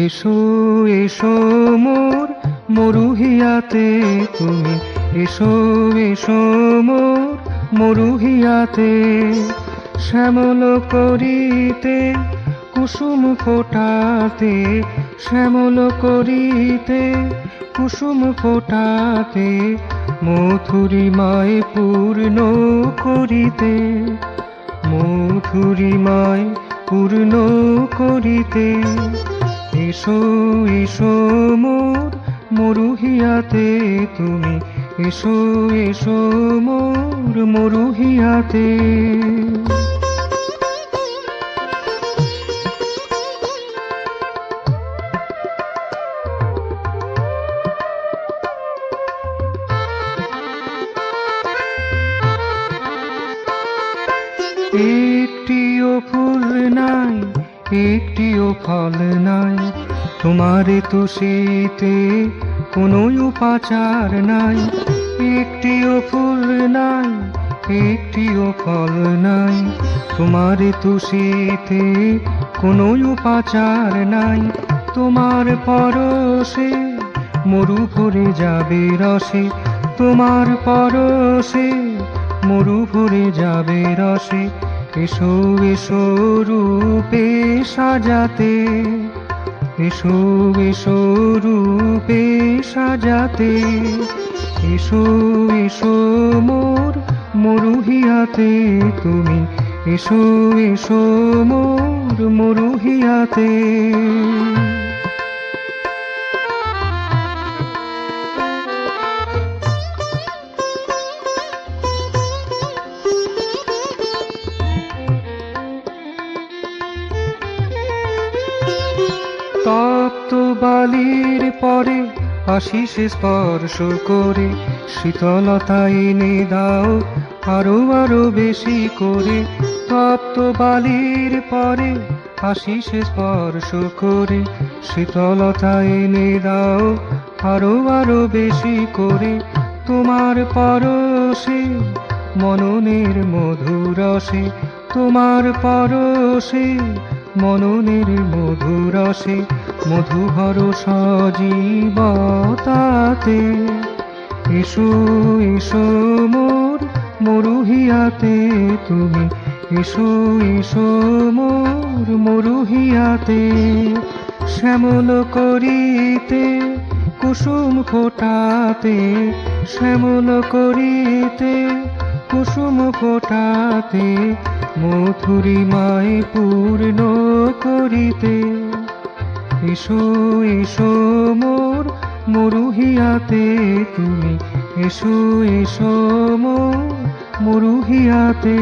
এসো এসো মোর মরুহিয়াতে তুমি, এসো এসো মোর মরুহিয়াতে। শ্যামল করিতে কুসুম ফোটাতে, শ্যামল করিতে কুসুম ফোটাতে, মধুরিমায় পূর্ণ করিতে, মধুরিমায় পূর্ণ করিতে। এসো এসো মোর মরুহিয়াতে তুমি, এসো এসো মোর মরুহিয়াতে। একটিও ফুল নাই, একটিও ফল নাই, তোমারে তো শীতে কোনো উপাচার নাই। একটিও ফুল নাই, একটিও ফল নাই, তোমারে তো শীতে কোনো উপাচার নাই। তোমার পরশে মরু ভরে যাবে রসে, তোমার পরশে মরু ভরে যাবে রসে। এসো এসো রূপে সাজাতে, এসো এসো রূপে সাজাতে। এসো এসো মোর মরুহিয়াতে তুমি, এসো এসো মোর মরুহিয়াতে। তপ্ত বালির পরে আশিস স্পর্শ করে, শীতলতা এনে দাও আরো আরো বেশি করে। তপ্ত বালির পরে আশিস স্পর্শ করে, শীতলতা এনে দাও আরো আরো বেশি করে। তোমার পরশে মননের মধুরসে, তোমার পরশে মননের মধুরসে, মধুভর সজীবতাতে। এসো এসো মোর মরুহিয়াতে তুমি, এসো এসো মোর মরুহিয়াতে। শ্যামল করিতে কুসুম ফোটাতে, শ্যামল করিতে কুসুম ফোটাতে, মধুরিমায় পূর্ণ করিতে। এসো এসো মোর মরুহিয়াতে তুমি, এসো এসো মোর মরুহিয়াতে।